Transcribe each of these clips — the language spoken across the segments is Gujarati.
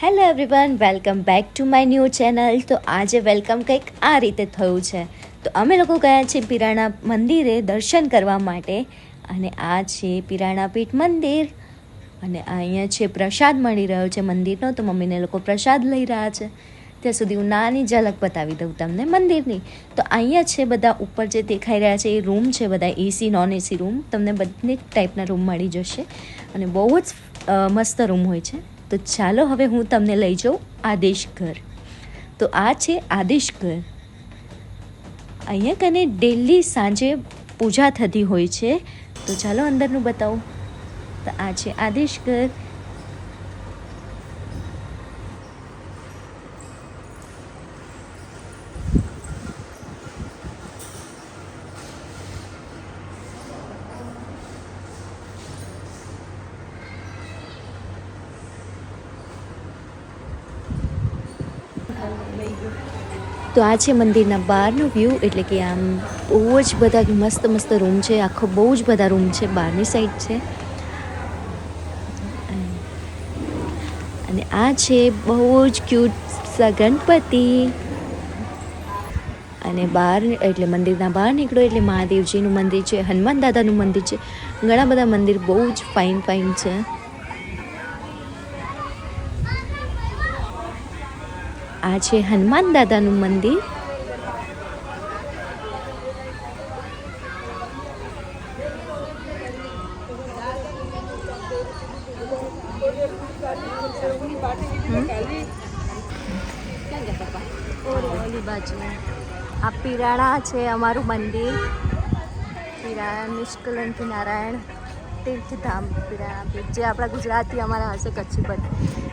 Hello everyone, welcome back to my new channel. તો આજે વેલકમ કંઈક આ રીતે થયું છે. તો અમે લોકો ગયા છીએ પિરાણા મંદિરે દર્શન કરવા માટે, અને આ છે પિરાણાપીઠ મંદિર. અને અહીંયા છે પ્રસાદ મળી રહ્યો છે મંદિરનો, તો મમ્મીને લોકો પ્રસાદ લઈ રહ્યા છે. ત્યાં સુધી હું નાની ઝલક બતાવી દઉં તમને મંદિરની. તો અહીંયા છે બધા ઉપર જે દેખાઈ રહ્યા છે એ રૂમ છે, બધા એસી નોન એસી રૂમ. તમને બધી ટાઈપના રૂમ મળી જશે અને બહુ જ મસ્ત રૂમ હોય છે. તો ચાલો હવે હું તમને લઈ જાઉં આદેશ ઘર. તો આ છે આદેશ ઘર. અહીંયા કને ડેલી સાંજે પૂજા થતી હોય છે. તો ચાલો અંદરનું બતાવું. તો આ છે આદેશ ઘર. તો આ છે મંદિરના બહારનો વ્યૂ, એટલે કે આમ બહુ જ બધા મસ્ત મસ્ત રૂમ છે. આખો બહુ જ બધા રૂમ છે, બહારની સાઈડ છે. અને આ છે બહુ જ ક્યુટ સા ગણપતિ. અને બહાર એટલે મંદિરના બહાર નીકળો એટલે મહાદેવજીનું મંદિર છે, હનુમાન દાદાનું મંદિર છે. ઘણા બધા મંદિર બહુ જ ફાઇન છે. આ છે હનુમાન દાદાનું મંદિર. ઓલી બાજુ આ પિરાણા છે અમારું મંદિર. પિરાણા નિષ્કલંક નારાયણ તીર્થધામ પિરાણા, જે આપણા ગુજરાતી અમારા હશે કચ્છી પર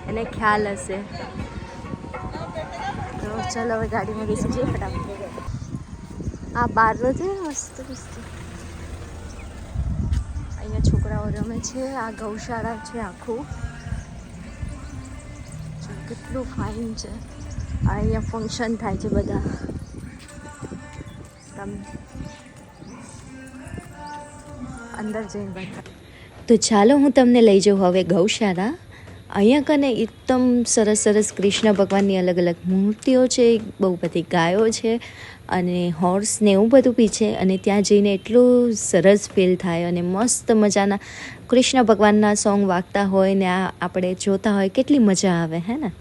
એને ખ્યાલ હશે. તો ચાલો હવે ગાડીમાં બેસી જઈએ ફટાફટ. આ બહારનો છે મસ્ત મસ્ત. અહીંયા છોકરાઓ રમે છે. આ ગૌશાળા છે આખું, કેટલું ફાઇન છે. અહીંયા ફંક્શન થાય છે બધા. અંદર જઈને બધા. તો ચાલો હું તમને લઈ જાઉં હવે ગૌશાળા. અહીંયા કને એકદમ સરસ સરસ કૃષ્ણ ભગવાનની અલગ અલગ મૂર્તિઓ છે, બહુ બધી ગાયો છે અને હોર્સ ને એવું બધું બી છે. અને ત્યાં જઈને એટલું સરસ ફીલ થાય અને મસ્ત મજાના કૃષ્ણ ભગવાનના સોંગ વાગતા હોય ને આ આપણે જોતા હોય, કેટલી મજા આવે હે ને.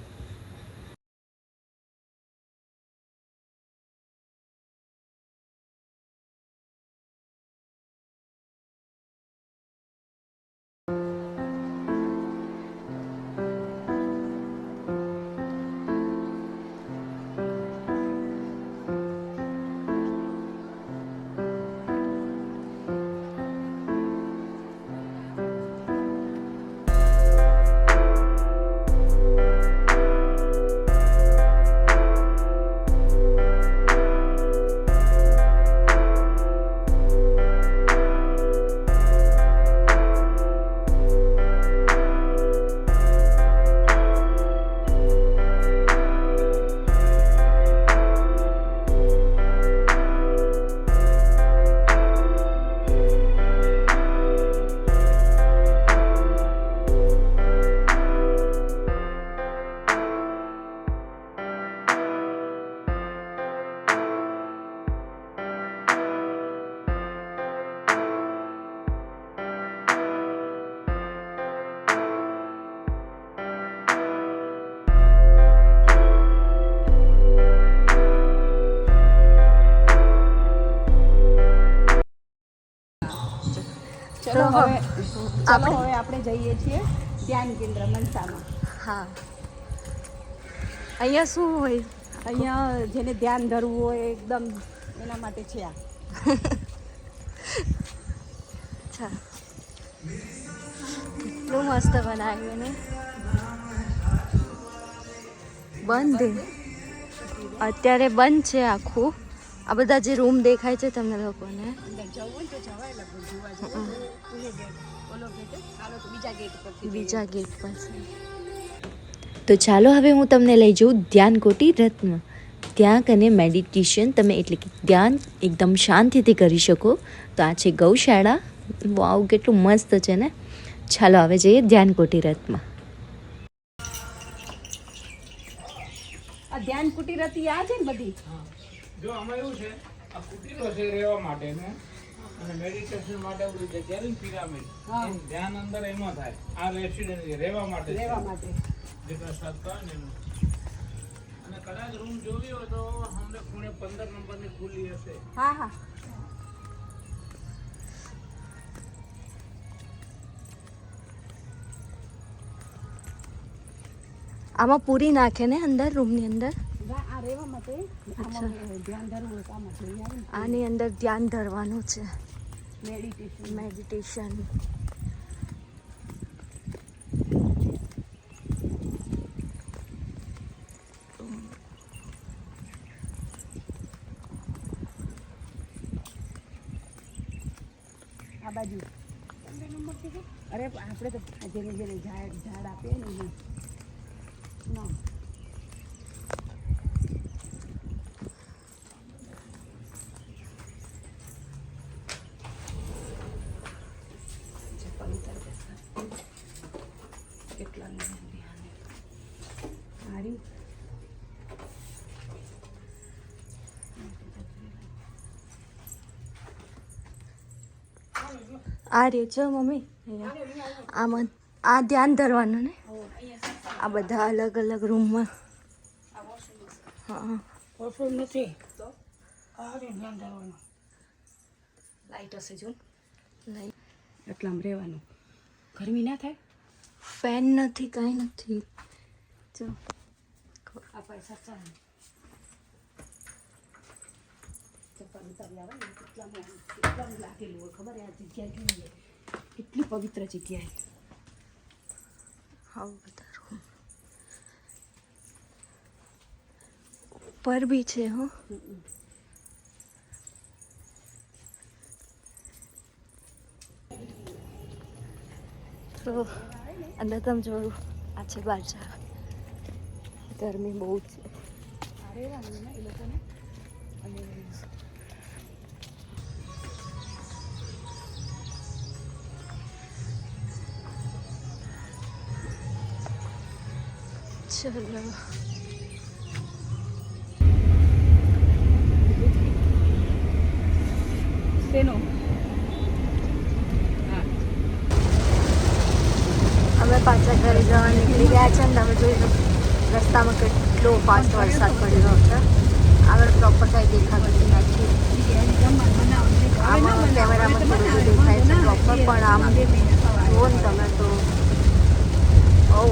ચલો હવે આપણે જઈએ છીએ ધ્યાન કેન્દ્ર મનસામાં. હા, અહીંયા શું હોય? અહીંયા જેને ધ્યાન ધરવું હોય એકદમ એના માટે છે આ. અચ્છા, કેટલું મસ્ત બનાવ્યું ને. બંધ અત્યારે બંધ છે આખું. આ બધા જે રૂમ દેખાય છે તમને લોકોને, બીજા ગેટ પર છે. તો ચાલો હવે હું તમને લઈ જાઉં ધ્યાન કોટી રત્ન. ત્યાં કને મેડિટેશન તમે એટલે કે ધ્યાન એકદમ શાંતિથી કરી શકો. તો આ છે ગૌશાળા. વાવ, કેટલું મસ્ત છે ને. ચાલો હવે જઈએ ધ્યાન કોટી રથમાં. આ ધ્યાન કુટીર હતી આ છે ને બધી. હા. જો આમાં એવું છે, આ કુટીરો છે રહેવા માટેનું અને મેડિટેશન માટે ઓલી જગ્યા રહી ને પિરામિડ, હા. એનું ધ્યાન અંદર એમાં થાય. આ રેસિડેન્સી રહેવા માટે છે. રહેવા માટે. જેટલા સત્તા ને એનું. અને કદાચ રૂમ જોવી હોય તો અમને ખૂણે 15 નંબરની ખુલ્લી હશે. હા હા. આમાં પૂરી નાખે ને અંદર રૂમની અંદર. આ રહેવા માટે આમાં ધ્યાન ધરવું હોય તો આમાં જઈ આવે ને. આની અંદર ધ્યાન ધરવાનું છે, મેડિટેશન. મેડિટેશન. આ બાજુ અરે આપણે તો જેને જેને ઝાડ આપે ને એને. ના કેટલા સારી. આ રે જો મમ્મી, આમાં આ ધ્યાન ધરવાનું ને. આ બધા અલગ અલગ રૂમમાં. હા, વોશરૂમ નથી તો આ ધ્યાન ધરવાનું. લાઈટ હશે જો એટલામાં રહેવાનું. ગરમી ના થાય. ફેન નથી, કાંઈ નથી. જો આ પૈસા ચાલે. ચપ્પલ ઉતારી આવે ને કેટલામાં લાગેલું હોય ખબર. આ જગ્યા કેવી કેટલી પવિત્ર જગ્યાએ. હા, બધા રૂમ ઉપર બી છે. હો, તો અંદર તમે જોયું આ છે બાજા. ગરમી બહુ જ છે. આ રહેવાનું ને એ લોકોને. અને ચલો તેનો અમે પાછા ઘરે જવા નીકળી ગયા છે ને તમે જોઈ લો રસ્તામાં કેટલો ફાસ્ટ વરસાદ પડી રહ્યો છે. આગળ પ્રોપર કાંઈ દેખાતું નથી. આમાં કેમેરામાં થોડું દેખાય છે પ્રોપર, પણ આમ જુઓ ને તમે તો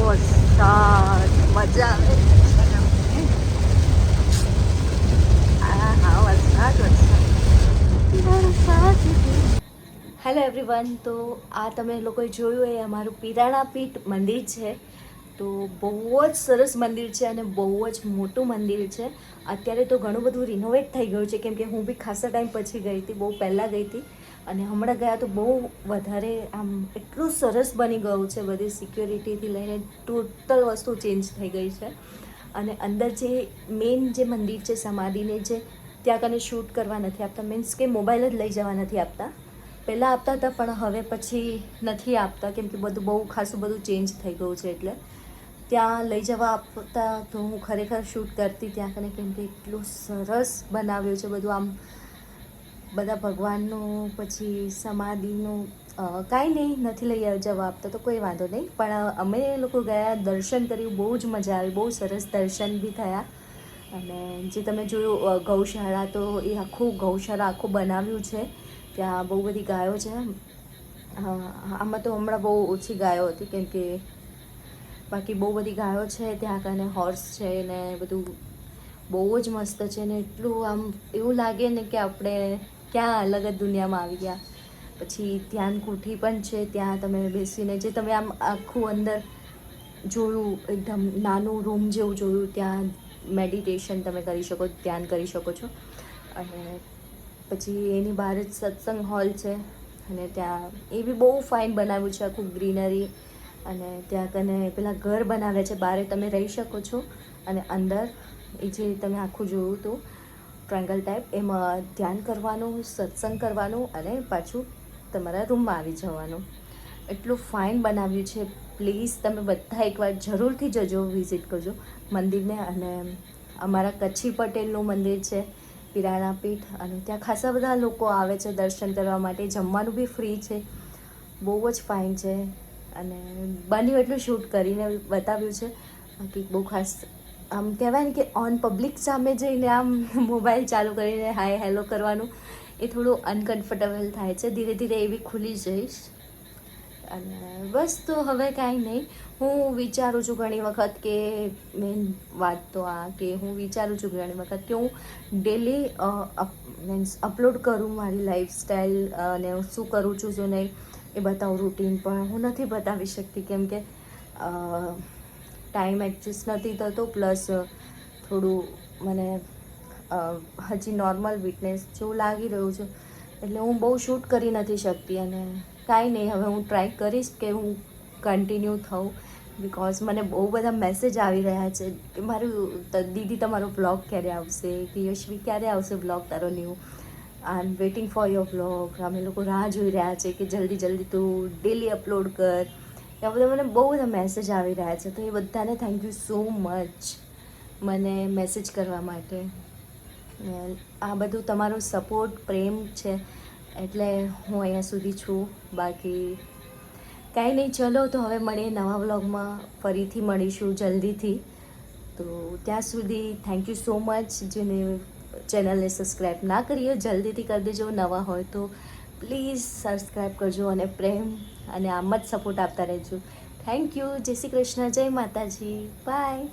વરસાદ મજા આવે. હા, વરસાદ. હેલો એવરીવન, તો આ તમે લોકોએ જોયું એ અમારું પિરાણા પીઠ મંદિર છે. તો બહુ જ સરસ મંદિર છે અને બહુ જ મોટું મંદિર છે. અત્યારે તો ઘણું બધું રિનોવેટ થઈ ગયું છે, કેમ કે હું બી ખાસા ટાઈમ પછી ગઈ હતી, બહુ પહેલાં ગઈ હતી. અને હમણાં ગયા તો બહુ વધારે આમ એટલું સરસ બની ગયું છે. બધી સિક્યોરિટીથી લઈને ટોટલ વસ્તુ ચેન્જ થઈ ગઈ છે. અને અંદર જે મેઇન જે મંદિર છે સમાધિને જે ત્યાં કને શૂટ કરવા નથી આપતા, મીન્સ કે મોબાઈલ જ લઈ જવા નથી આપતા. પહેલાં આપતા હતા પણ હવે પછી નથી આપતા, કેમ કે બધું બહુ ખાસું બધું ચેન્જ થઈ ગયું છે. એટલે ત્યાં લઈ જવા આપતા તો હું ખરેખર શૂટ કરતી ત્યાં કને, કેમ કે એટલું સરસ બનાવ્યું છે બધું. આમ બધા ભગવાનનું પછી સમાધિનું કાંઈ નહીં, નથી લઈ જવા આપતા તો કોઈ વાંધો નહીં. પણ અમે લોકો ગયા, દર્શન કર્યું, બહુ જ મજા આવી, બહુ સરસ દર્શન બી થયા. અને જે તમે જોયું ગૌશાળા, તો એ આખું ગૌશાળા આખું બનાવ્યું છે. ત્યાં બહુ બધી ગાયો છે. આમાં તો હમણાં બહુ ઓછી ગાયો હતી, કેમ કે બાકી બહુ બધી ગાયો છે ત્યાં કને. હોર્સ છે ને બધું બહુ જ મસ્ત છે ને એટલું આમ એવું લાગે ને કે આપણે ક્યાં અલગ જ દુનિયામાં આવી ગયા. પછી ધ્યાન કુઠી પણ છે, ત્યાં તમે બેસીને જે તમે આમ આખું અંદર જોયું, એકદમ નાનું રૂમ જેવું જોયું. ત્યાં મેડિટેશન તમે કરી શકો, ધ્યાન કરી શકો છો. અને પછી એની બહાર જ સત્સંગ હોલ છે અને ત્યાં એ બી બહુ ફાઇન બનાવ્યું છે, આખું ગ્રીનરી. અને ત્યાં કને પેલા ઘર બનાવ્યા છે, બહાર તમે રહી શકો છો. અને અંદર એ જે તમે આખું જોયું હતું ટ્રાયંગલ ટાઈપ, એમાં ધ્યાન કરવાનું, સત્સંગ કરવાનું અને પાછું તમારા રૂમમાં આવી જવાનું. એટલું ફાઇન બનાવ્યું છે. પ્લીઝ તમે બધા એકવાર જરૂરથી જજો, વિઝિટ કરજો મંદિરને. અને અમારા કચ્છી પટેલનું મંદિર છે પિરાણા પીઠ, અને ત્યાં ખાસા બધા લોકો આવે છે દર્શન કરવા માટે. જમવાનું બી ફ્રી છે, બહુ જ ફાઇન છે. અને બન્યું એટલું શૂટ કરીને બતાવ્યું છે. બાકી બહુ ખાસ આમ કહેવાય ને કે ઓન પબ્લિક સામે જઈને આમ મોબાઈલ ચાલુ કરીને હાય હેલો કરવાનું એ થોડું અનકમ્ફર્ટેબલ થાય છે. ધીરે ધીરે એવી ખુલી જઈશ. અને બસ તો હવે કાંઈ નહીં. હું વિચારું છું ઘણી વખત કે મેન વાત તો આ કે હું વિચારું છું ઘણી વખત કે હું ડેલી મીન્સ અપલોડ કરું મારી લાઈફસ્ટાઈલ અને હું શું કરું છું શું નહીં એ બતાવું રૂટીન, પણ હું નથી બતાવી શકતી કેમ કે ટાઈમ એડજસ્ટ નથી થતો. પ્લસ થોડું મને હજી નોર્મલ વીકનેસ જેવું લાગી રહ્યું છે, એટલે હું બહુ શૂટ કરી નથી શકતી. અને કાંઈ નહીં, હવે હું ટ્રાય કરીશ કે હું કન્ટિન્યુ થઉં. બિકોઝ મને બહુ બધા મેસેજ આવી રહ્યા છે કે મારું દીદી તમારો બ્લોગ ક્યારે આવશે, કે યશવી ક્યારે આવશે બ્લોગ તારો new, I am waiting for your blog. અમે લોકો રાહ જોઈ રહ્યા છે કે જલ્દી જલ્દી તું ડેલી અપલોડ કર. એવા બધા મને બહુ બધા મેસેજ આવી રહ્યા છે. તો એ બધાને થેન્ક યુ સો મચ મને મેસેજ કરવા માટે. આ બધું તમારો સપોર્ટ પ્રેમ છે એટલે હું અહીંયા સુધી છું. બાકી કાંઈ નહીં, ચલો તો હવે મળીએ નવા વ્લોગમાં, ફરીથી મળીશું જલ્દીથી. તો ત્યાં સુધી થેન્ક યુ સો મચ. જેને ચેનલને સબસ્ક્રાઈબ ના કરી હોય જલ્દીથી કરી દેજો, નવા હોય તો પ્લીઝ સબસ્ક્રાઈબ કરજો અને પ્રેમ અને આમ જ સપોર્ટ આપતા રહેજો. Thank you. જય શ્રી કૃષ્ણ, જય માતાજી, બાય.